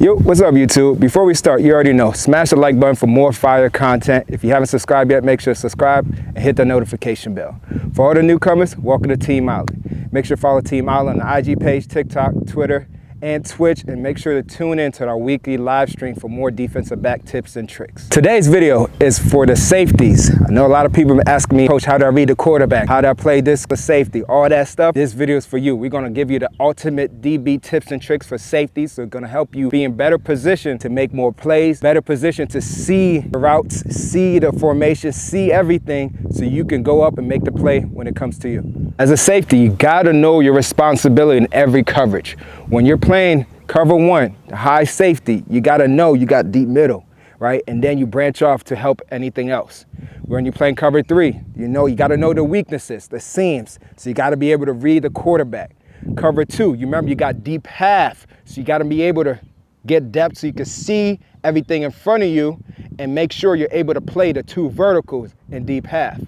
Yo, what's up YouTube? Before we start, you already know, smash the like button for more fire content. If you haven't subscribed yet, make sure to subscribe and hit the notification bell. For all the newcomers, welcome to Team Eyeland. Make sure to follow Team Eyeland on the IG page, TikTok, Twitter, and Twitch, and make sure to tune in to our weekly live stream for more defensive back tips and tricks. Today's video is for the safeties. I know a lot of people ask me, Coach, how do I read the quarterback? How do I play this for safety? All that stuff. This video is for you. We're gonna give you the ultimate DB tips and tricks for safety. So we're gonna help you be in better position to make more plays, better position to see the routes, see the formation, see everything, so you can go up and make the play when it comes to you. As a safety, you gotta know your responsibility in every coverage. When you're playing cover one, the high safety, you gotta know you got deep middle, right? And then you branch off to help anything else. When you're playing cover three, you gotta know the weaknesses, the seams. So you gotta be able to read the quarterback. Cover two, you remember you got deep half. So you gotta be able to get depth so you can see everything in front of you and make sure you're able to play the two verticals in deep half.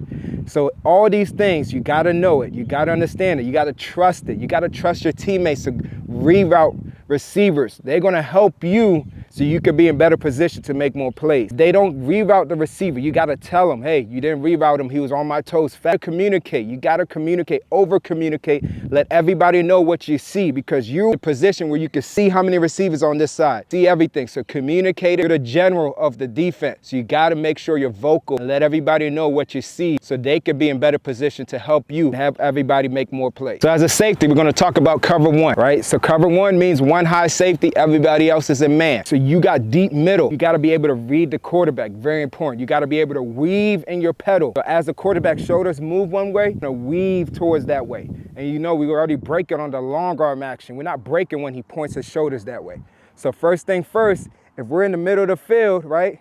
So all these things, you gotta know it, you gotta understand it, you gotta trust it, you gotta trust your teammates to reroute receivers. They're gonna help you so you can be in better position to make more plays. They don't reroute the receiver. You gotta tell them, hey, you didn't reroute him, he was on my toes. Communicate, you gotta communicate, over communicate, let everybody know what you see, because you're in a position where you can see how many receivers on this side, see everything. So communicate to the general of the defense. So you gotta make sure you're vocal and let everybody know what you see so they could be in better position to help you have everybody make more plays. So as a safety, we're gonna talk about cover one, right? So cover one means one high safety, everybody else is a man. So you got deep middle. You gotta be able to read the quarterback, very important. You gotta be able to weave in your pedal. So as the quarterback shoulders move one way, you're gonna weave towards that way. And we were already breaking on the long arm action. We're not breaking when he points his shoulders that way. So first thing first, if we're in the middle of the field, right?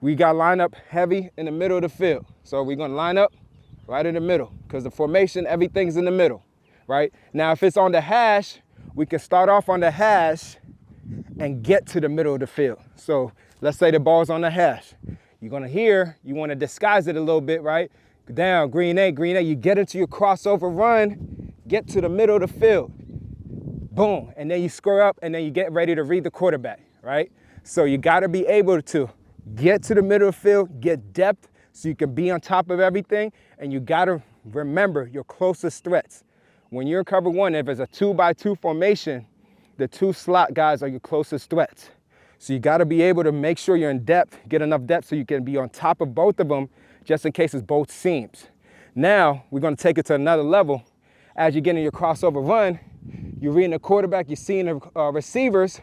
We got line up heavy in the middle of the field. So we're gonna line up right in the middle, because the formation, everything's in the middle, right? Now, if it's on the hash, we can start off on the hash and get to the middle of the field. So let's say the ball's on the hash. You're gonna you wanna disguise it a little bit, right? Down, green A, you get into your crossover run, get to the middle of the field. Boom, and then you square up and then you get ready to read the quarterback, right? So you gotta be able to get to the middle of the field, get depth so you can be on top of everything, and you gotta remember your closest threats. When you're in cover one, if it's a 2x2 formation, the two slot guys are your closest threats. So you gotta be able to make sure you're in depth, get enough depth so you can be on top of both of them, just in case it's both seams. Now, we're gonna take it to another level. As you get in your crossover run, you're reading the quarterback, you're seeing the receivers.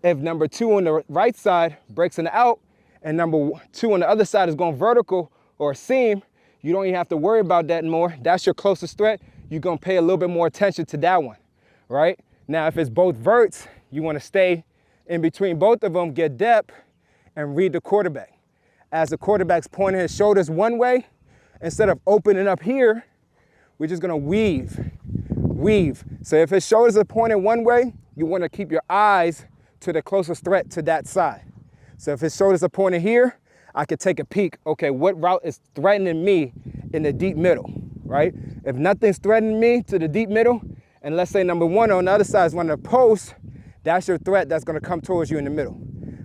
If number two on the right side breaks in the out, and number two on the other side is going vertical or a seam, you don't even have to worry about that anymore. That's your closest threat. You're gonna pay a little bit more attention to that one, right? Now, if it's both verts, you wanna stay in between both of them, get depth, and read the quarterback. As the quarterback's pointing his shoulders one way, instead of opening up here, we're just gonna weave. So if his shoulders are pointed one way, you wanna keep your eyes to the closest threat to that side. So if his shoulders are pointed here, I could take a peek. Okay, what route is threatening me in the deep middle, right? If nothing's threatening me to the deep middle, and let's say number one on the other side is one of the posts, that's your threat that's gonna come towards you in the middle.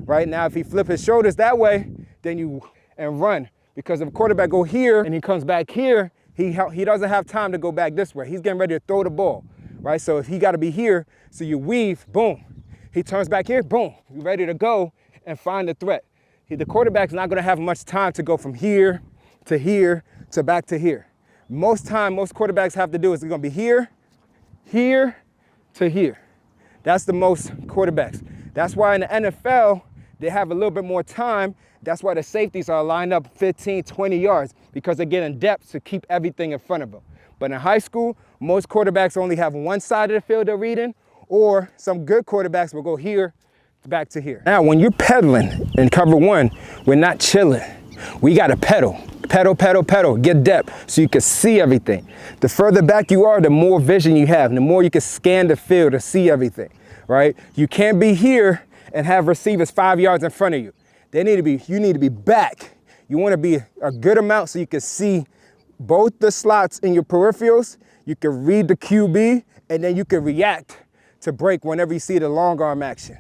Right now, if he flips his shoulders that way, then you run. Because if a quarterback go here and he comes back here, he doesn't have time to go back this way. He's getting ready to throw the ball, right? So if he gotta be here, so you weave, boom. He turns back here, boom, you're ready to go and find the threat. The quarterback's not gonna have much time to go from here to back to here. Most quarterbacks have to do is they're gonna be here to here. That's the most quarterbacks. That's why in the NFL, they have a little bit more time. That's why the safeties are lined up 15, 20 yards, because they're getting depth to keep everything in front of them. But in high school, most quarterbacks only have one side of the field they're reading, or some good quarterbacks will go here back to here. Now, when you're pedaling in cover one, we're not chilling. We gotta pedal, get depth so you can see everything. The further back you are, the more vision you have, and the more you can scan the field to see everything, right? You can't be here and have receivers 5 yards in front of you. You need to be back. You wanna be a good amount so you can see both the slots in your peripherals, you can read the QB, and then you can react to break whenever you see the long arm action.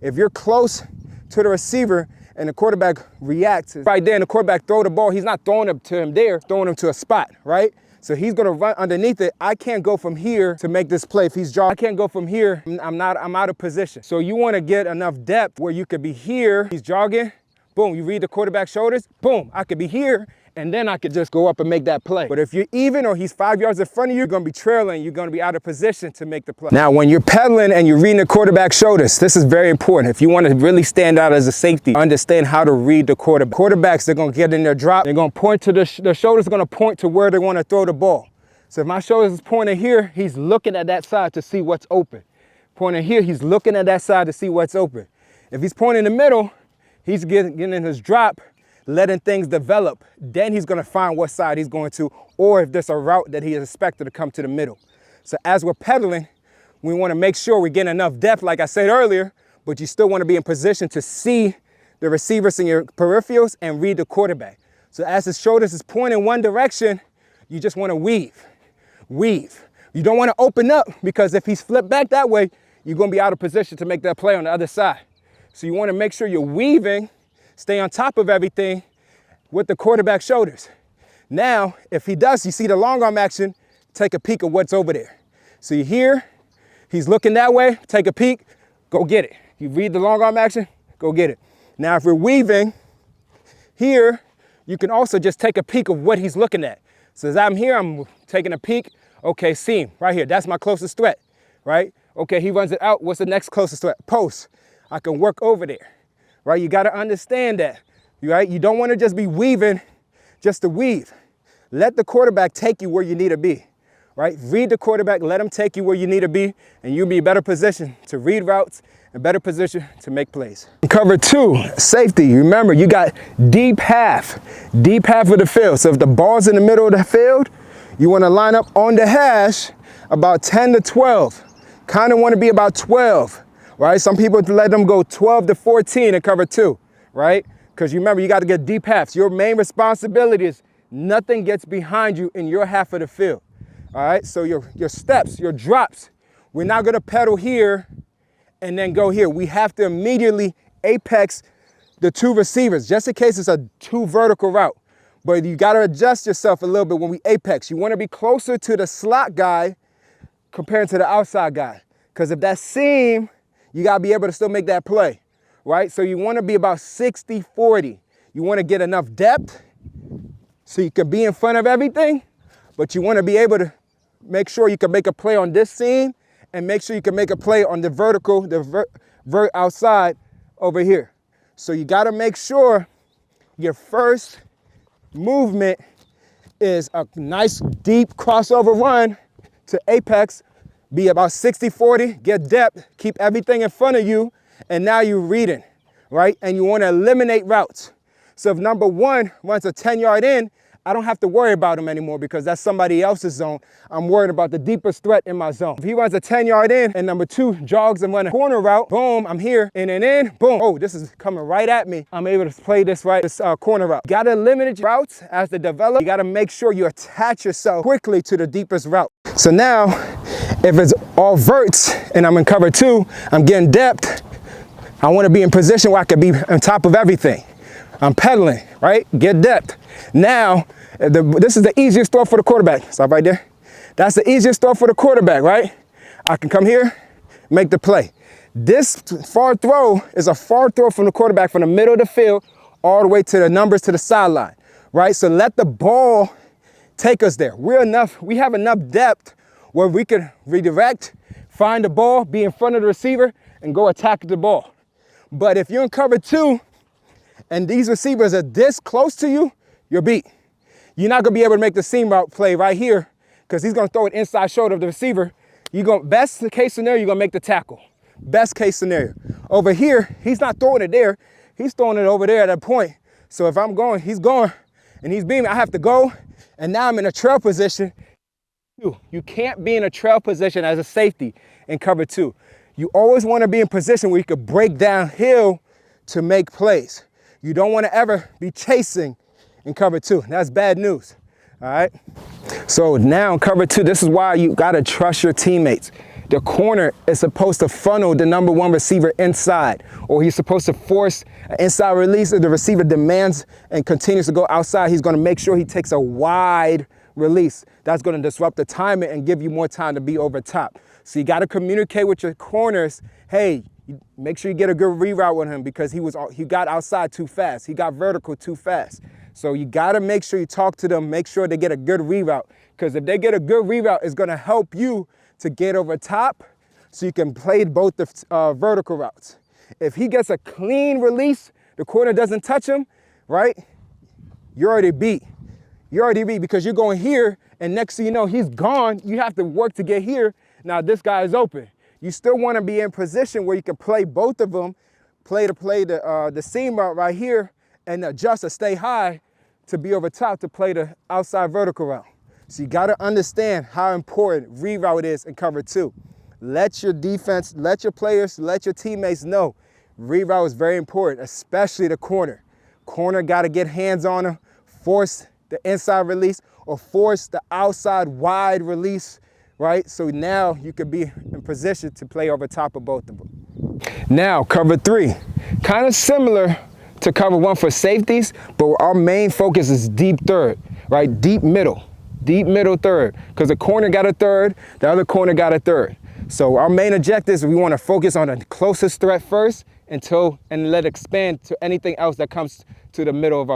If you're close to the receiver and the quarterback reacts, right there and the quarterback throw the ball, he's not throwing it to him there, throwing him to a spot, right? So he's gonna run underneath it. I can't go from here to make this play. If he's jogging, I can't go from here. I'm out of position. So you wanna get enough depth where you could be here, he's jogging, boom, you read the quarterback's shoulders, boom, I could be here, and then I could just go up and make that play. But if you're even or he's 5 yards in front of you, you're gonna be trailing, you're gonna be out of position to make the play. Now, when you're pedaling and you're reading the quarterback's shoulders, this is very important. If you wanna really stand out as a safety, understand how to read the quarterback. Quarterbacks, they're gonna get in their drop, they're gonna point to the shoulders are gonna point to where they wanna throw the ball. So if my shoulders is pointing here, he's looking at that side to see what's open. Pointing here, he's looking at that side to see what's open. If he's pointing in the middle, he's getting in his drop, letting things develop. Then he's gonna find what side he's going to, or if there's a route that he is expected to come to the middle. So as we're pedaling, we wanna make sure we get enough depth, like I said earlier, but you still wanna be in position to see the receivers in your peripherals and read the quarterback. So as his shoulders is pointing one direction, you just wanna weave. You don't wanna open up, because if he's flipped back that way, you're gonna be out of position to make that play on the other side. So you wanna make sure you're weaving, stay on top of everything with the quarterback shoulders. Now, if he does, you see the long arm action, take a peek of what's over there. So you're here, he's looking that way, take a peek, go get it. You read the long arm action, go get it. Now, if we're weaving here, you can also just take a peek of what he's looking at. So as I'm here, I'm taking a peek, okay, seam, right here, that's my closest threat, right? Okay, he runs it out, what's the next closest threat? Post, I can work over there. Right, you gotta understand that, right? You don't wanna just be weaving just to weave. Let the quarterback take you where you need to be, right? Read the quarterback, let him take you where you need to be, and you'll be in better position to read routes and better position to make plays. Cover 2, safety. Remember, you got deep half of the field. So if the ball's in the middle of the field, you wanna line up on the hash about 10 to 12. Kinda wanna be about 12. Right? Some people let them go 12 to 14 in cover 2, right? Because you remember, you got to get deep halves. Your main responsibility is nothing gets behind you in your half of the field. All right? So your steps, your drops, we're not going to pedal here and then go here. We have to immediately apex the 2 receivers, just in case it's a 2 vertical route. But you got to adjust yourself a little bit when we apex. You want to be closer to the slot guy compared to the outside guy. Because if that seam, you gotta be able to still make that play, right? So you wanna be about 60-40. You wanna get enough depth so you can be in front of everything, but you wanna be able to make sure you can make a play on this seam and make sure you can make a play on the vertical, the vert outside over here. So you gotta make sure your first movement is a nice deep crossover run to apex. Be about 60-40, get depth, keep everything in front of you, and now you're reading, right? And you want to eliminate routes. So if number 1 runs a 10-yard in, I don't have to worry about him anymore because that's somebody else's zone. I'm worried about the deepest threat in my zone. If he runs a 10-yard in and number 2 jogs and runs a corner route, boom, I'm here, in and in, boom. Oh, this is coming right at me. I'm able to play this corner route. You gotta eliminate routes as they develop. You gotta make sure you attach yourself quickly to the deepest route. So now, if it's all verts and I'm in cover 2, I'm getting depth, I wanna be in position where I can be on top of everything. I'm pedaling, right? Get depth. Now, this is the easiest throw for the quarterback. Stop right there. That's the easiest throw for the quarterback, right? I can come here, make the play. This far throw is a far throw from the quarterback from the middle of the field all the way to the numbers to the sideline, right? So let the ball take us there. We have enough depth where we can redirect, find the ball, be in front of the receiver, and go attack the ball. But if you're in cover 2 and these receivers are this close to you, you're beat. You're not gonna be able to make the seam route play right here because he's gonna throw it inside shoulder of the receiver. Best case scenario, you're gonna make the tackle. Best case scenario. Over here, he's not throwing it there. He's throwing it over there at that point. So if I'm going, he's going, and he's beaming, I have to go, and now I'm in a trail position. You can't be in a trail position as a safety in cover 2. You always wanna be in position where you could break downhill to make plays. You don't wanna ever be chasing in cover 2. That's bad news, all right? So now in cover 2, this is why you gotta trust your teammates. the corner is supposed to funnel the number one receiver inside, or he's supposed to force an inside release if the receiver demands and continues to go outside. He's going to make sure he takes a wide release. That's going to disrupt the timing and give you more time to be over top. So you got to communicate with your corners. Hey, make sure you get a good reroute with him because he got outside too fast. He got vertical too fast. So you got to make sure you talk to them, make sure they get a good reroute, because if they get a good reroute, it's going to help you to get over top so you can play both the vertical routes. If he gets a clean release, the corner doesn't touch him, right? You're already beat. You're already beat because you're going here, and next thing you know, he's gone. You have to work to get here. Now this guy is open. You still want to be in position where you can play both of them, play the seam route right here, and adjust to stay high to be over top to play the outside vertical route. So you got to understand how important reroute is in cover two. Let your defense, let your players, let your teammates know reroute is very important, especially the corner. Corner got to get hands on him, force the inside release or force the outside wide release, right? So now you could be in position to play over top of both of them. Now, cover three, kind of similar to cover one for safeties, but our main focus is deep third, right? Deep middle third, because the corner got a third, the other corner got a third. So our main objective is we want to focus on the closest threat first and let it expand to anything else that comes to the middle of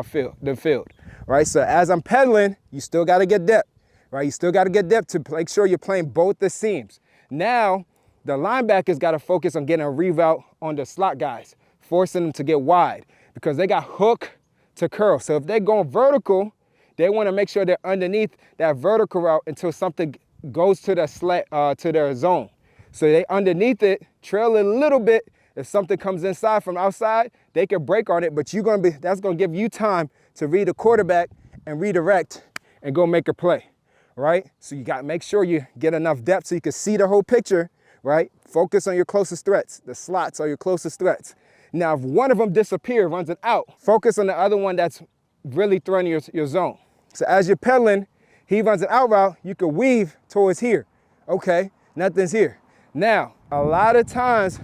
the field, right? So as I'm pedaling, you still got to get depth, right? You still got to get depth to make sure you're playing both the seams. Now, the linebackers got to focus on getting a reroute on the slot guys, forcing them to get wide because they got hook to curl. So if they're going vertical, they want to make sure they're underneath that vertical route until something goes to their zone. So they underneath it, trail it a little bit. If something comes inside from outside, they can break on it, but that's going to give you time to read the quarterback and redirect and go make a play, right? So you got to make sure you get enough depth so you can see the whole picture, right? Focus on your closest threats. The slots are your closest threats. Now, if one of them disappears, runs it out, focus on the other one that's really threatening your zone. So as you're pedaling, he runs an out route, you can weave towards here. Okay, nothing's here. Now, a lot of times,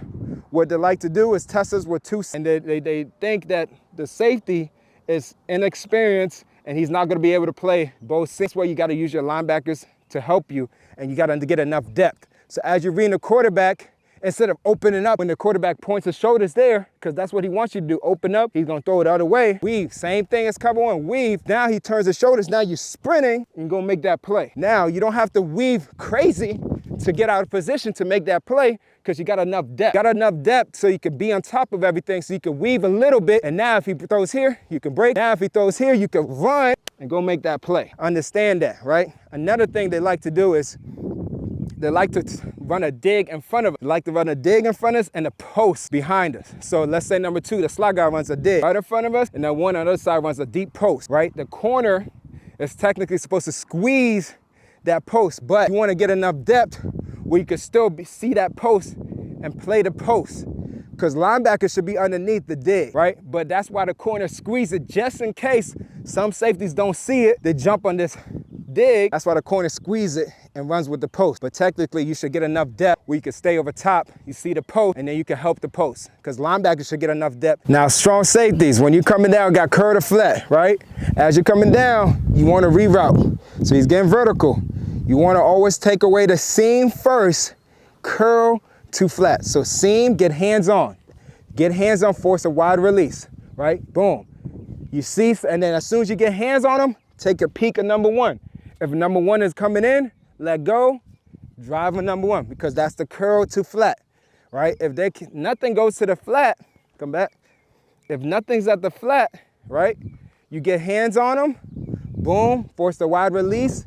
what they like to do is test us with two, and they think that the safety is inexperienced and he's not gonna be able to play both seams. That's where you gotta use your linebackers to help you, and you gotta get enough depth. So as you're reading the quarterback, instead of opening up when the quarterback points his shoulders there, because that's what he wants you to do, open up, he's gonna throw it the other way. Weave, same thing as cover one, weave. Now he turns his shoulders, now you're sprinting and you're gonna make that play. Now you don't have to weave crazy to get out of position to make that play because you got enough depth. Got enough depth so you can be on top of everything, so you can weave a little bit, and now if he throws here, you can break. Now if he throws here, you can run and go make that play. Understand that, right? Another thing they like to do is they like to run a dig in front of us. They like to run a dig in front of us and a post behind us. So let's say number two, the slot guy runs a dig right in front of us, and then one on the other side runs a deep post, right? The corner is technically supposed to squeeze that post, but you want to get enough depth where you can still see that post and play the post, because linebackers should be underneath the dig, right? But that's why the corner squeeze it, just in case some safeties don't see it, they jump on this dig. That's why the corner squeeze it and runs with the post. But technically, you should get enough depth where you can stay over top, you see the post, and then you can help the post, because linebackers should get enough depth. Now, strong safeties, when you're coming down, got curl to flat, right? As you're coming down, you want to reroute. So he's getting vertical. You want to always take away the seam first, curl to flat. So seam, get hands on. Get hands on, force a wide release, right? Boom. You see, and then as soon as you get hands on them, take a peek at number one. If number one is coming in, let go, drive with number one, because that's the curl to flat, right? If nothing goes to the flat, come back. If nothing's at the flat, right? You get hands on them, boom, force the wide release,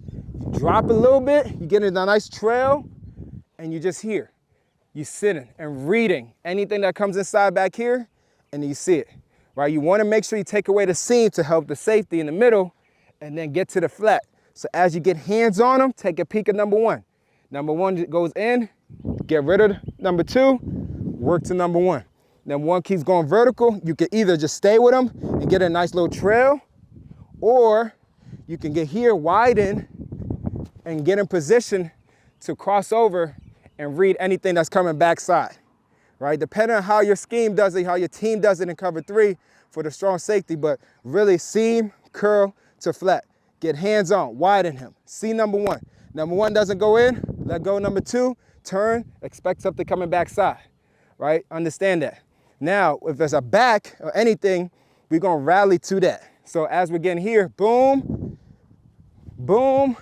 drop a little bit, you get in a nice trail, and you just here. You sitting and reading anything that comes inside back here, and you see it, right? You want to make sure you take away the seam to help the safety in the middle, and then get to the flat. So as you get hands on them, take a peek at number one. Number one goes in, get rid of number two, work to number one. Number one keeps going vertical. You can either just stay with them and get a nice little trail, or you can get here, widen, and get in position to cross over and read anything that's coming backside, right? Depending on how your scheme does it, how your team does it in cover 3 for the strong safety, but really seam, curl to flat. Get hands on, widen him. See number 1. Number 1 doesn't go in, let go number 2, turn, expect something coming backside, right? Understand that. Now, if there's a back or anything, we're gonna rally to that. So as we're getting here, boom, boom,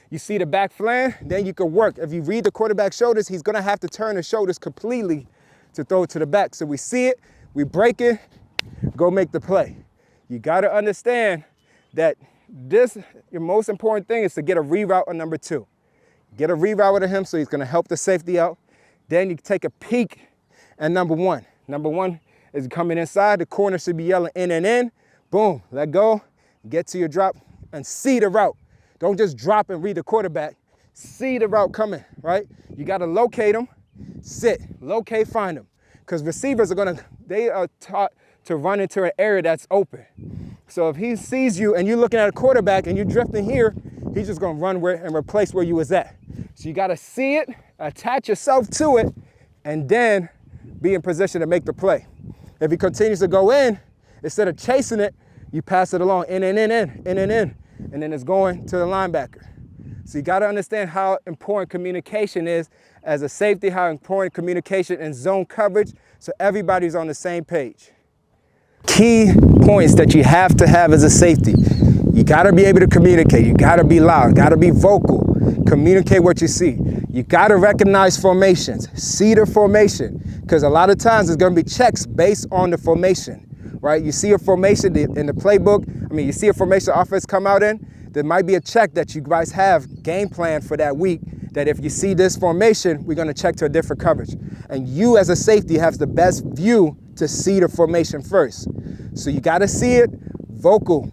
you see the back flange, then you can work. If you read the quarterback's shoulders, he's gonna have to turn his shoulders completely to throw it to the back. So we see it, we break it, go make the play. You gotta understand that your most important thing is to get a reroute on number 2. Get a reroute to him so he's gonna help the safety out. Then you take a peek at number 1. Number 1 is coming inside, the corner should be yelling in and in. Boom, let go, get to your drop and see the route. Don't just drop and read the quarterback. See the route coming, right? You gotta locate them, sit, locate, find them. Because receivers they are taught to run into an area that's open. So if he sees you and you're looking at a quarterback and you're drifting here, he's just gonna run and replace where you was at. So you gotta see it, attach yourself to it, and then be in position to make the play. If he continues to go in, instead of chasing it, you pass it along, in and in, and then it's going to the linebacker. So you gotta understand how important communication is as a safety, how important communication and zone coverage, so everybody's on the same page. Key points that you have to have as a safety. You gotta be able to communicate, you gotta be loud, gotta be vocal, communicate what you see. You gotta recognize formations, see the formation, because a lot of times there's gonna be checks based on the formation, right? You see a formation in the playbook, you see a formation offense come out in, there might be a check that you guys have game plan for that week, that if you see this formation, we're gonna check to a different coverage. And you as a safety have the best view to see the formation first. So you gotta see it,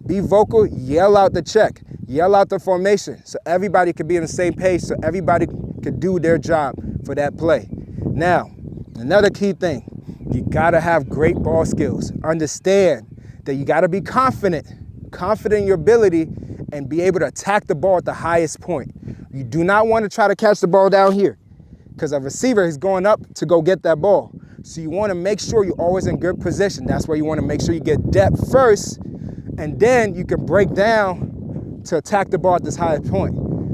be vocal, yell out the check, yell out the formation, so everybody can be on the same page, so everybody can do their job for that play. Now, another key thing, you gotta have great ball skills. Understand that you gotta be confident in your ability and be able to attack the ball at the highest point. You do not want to try to catch the ball down here because a receiver is going up to go get that ball. So you want to make sure you're always in good position. That's why you want to make sure you get depth first, and then you can break down to attack the ball at this highest point,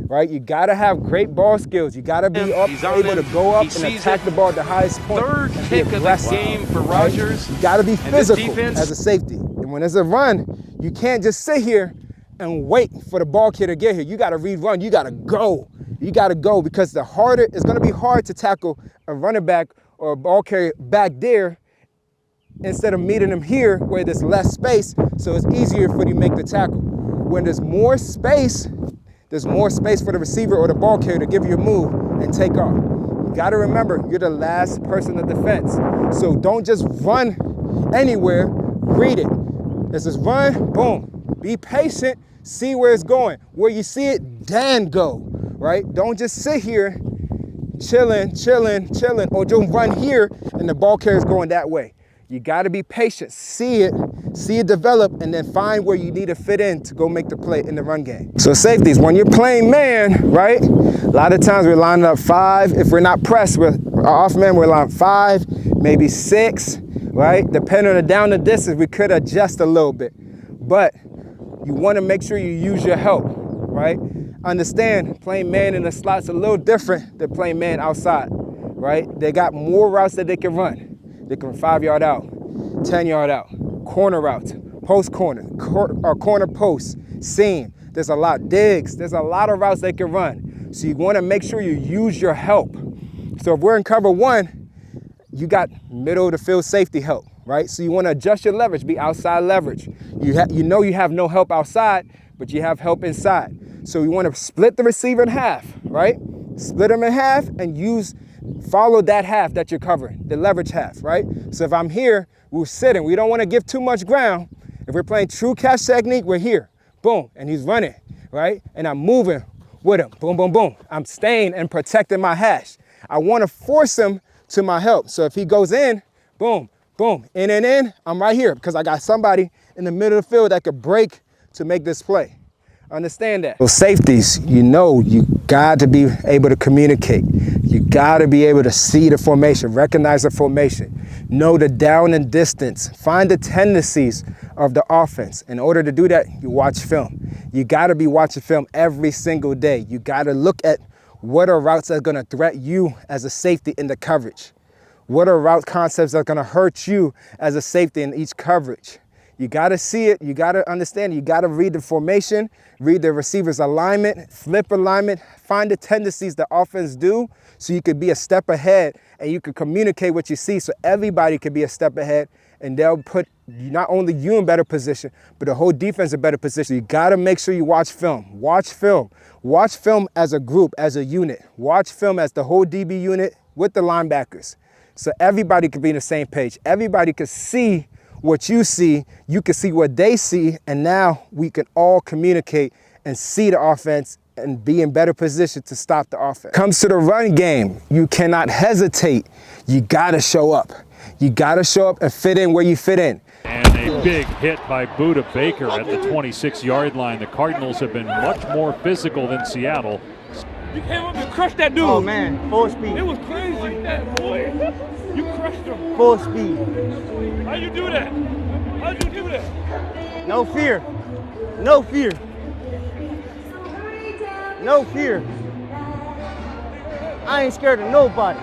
right? You got to have great ball skills. You got to be able to go up and attack the ball at the highest point. Third kick of the game for Rodgers. You got to be physical as a safety. And when there's a run, you can't just sit here and wait for the ball carrier to get here. You got to rerun. You got to go. You got to go, because it's going to be hard to tackle a running back or a ball carrier back there instead of meeting them here where there's less space, so it's easier for you to make the tackle. When there's more space for the receiver or the ball carrier to give you a move and take off. You got to remember, you're the last person of defense. So don't just run anywhere, read it. It's just run, boom. Be patient, see where it's going. Where you see it, then go, right? Don't just sit here chilling, or just run here and the ball carrier's going that way. You gotta be patient, see it develop, and then find where you need to fit in to go make the play in the run game. So safeties, when you're playing man, right? A lot of times we're lining up 5. If we're not pressed, we're off man, we're lining 5, maybe 6, right? Depending on the down the distance, we could adjust a little bit. But you wanna make sure you use your help, right? Understand, playing man in the slot's a little different than playing man outside, right? They got more routes that they can run. They can 5-yard out, 10-yard out, corner routes, post corner, corner post, seam. There's a lot, digs. There's a lot of routes they can run. So you want to make sure you use your help. So if we're in cover 1, you got middle of the field safety help, right? So you want to adjust your leverage, be outside leverage. You know you have no help outside, but you have help inside. So you want to split the receiver in half, right? Split them in half and follow that half that you're covering, the leverage half, right? So if I'm here, we're sitting. We don't want to give too much ground. If we're playing true catch technique, we're here. Boom, and he's running, right? And I'm moving with him. Boom, boom, boom. I'm staying and protecting my hash. I want to force him to my help. So if he goes in, boom, boom, in and in, I'm right here because I got somebody in the middle of the field that could break to make this play. Understand that. So safeties, you got to be able to communicate. You gotta be able to see the formation, recognize the formation, know the down and distance, find the tendencies of the offense. In order to do that, you watch film. You gotta be watching film every single day. You gotta look at what are routes that are gonna threat you as a safety in the coverage. What are route concepts that are gonna hurt you as a safety in each coverage? You gotta see it, you gotta understand, you gotta read the formation, read the receiver's alignment, flip alignment, find the tendencies the offense do so you could be a step ahead and you can communicate what you see so everybody could be a step ahead and they'll put not only you in better position, but the whole defense in better position. You gotta make sure you watch film. Watch film. Watch film as a group, as a unit. Watch film as the whole DB unit with the linebackers. So everybody can be on the same page. Everybody can see what you see can see what they see, and now we can all communicate and see the offense and be in better position to stop the offense. Comes to the run game, you cannot hesitate. You gotta show up. You gotta show up and fit in where you fit in. And a big hit by Buda Baker at the 26-yard line. The Cardinals have been much more physical than Seattle. You came up and crushed that dude. Oh man, full speed. It was crazy. That boy. You crushed him. Full speed. How you do that? How'd you do that? No fear. No fear. No fear. I ain't scared of nobody.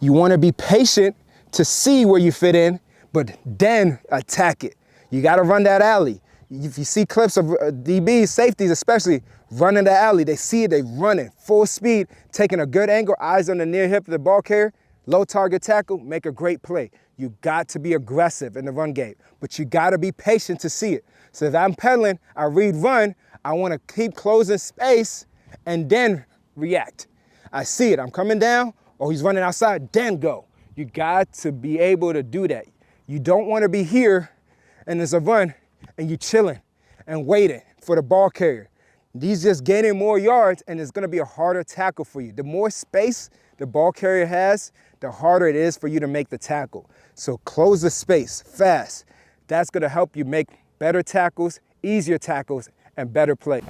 You want to be patient to see where you fit in, but then attack it. You got to run that alley. If you see clips of DBs, safeties especially, running the alley, they see it, they run it, full speed, taking a good angle, eyes on the near hip of the ball carrier, low target tackle, make a great play. You got to be aggressive in the run game, but you got to be patient to see it. So if I'm pedaling, I read run, I want to keep closing space and then react. I see it, I'm coming down, or he's running outside, then go. You got to be able to do that. You don't want to be here and there's a run and you chilling and waiting for the ball carrier. He's just gaining more yards and it's gonna be a harder tackle for you. The more space the ball carrier has, the harder it is for you to make the tackle. So close the space fast. That's gonna help you make better tackles, easier tackles, and better play.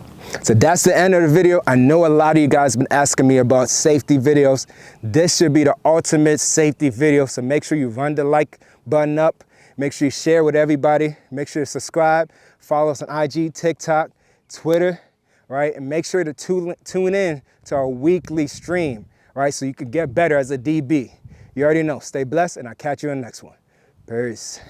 So that's the end of the video. I know a lot of you guys have been asking me about safety videos. This should be the ultimate safety video. So make sure you run the like button up. Make sure you share with everybody. Make sure you subscribe. Follow us on IG, TikTok, Twitter, right? And make sure to tune in to our weekly stream, right? So you can get better as a DB. You already know. Stay blessed, and I'll catch you in the next one. Peace.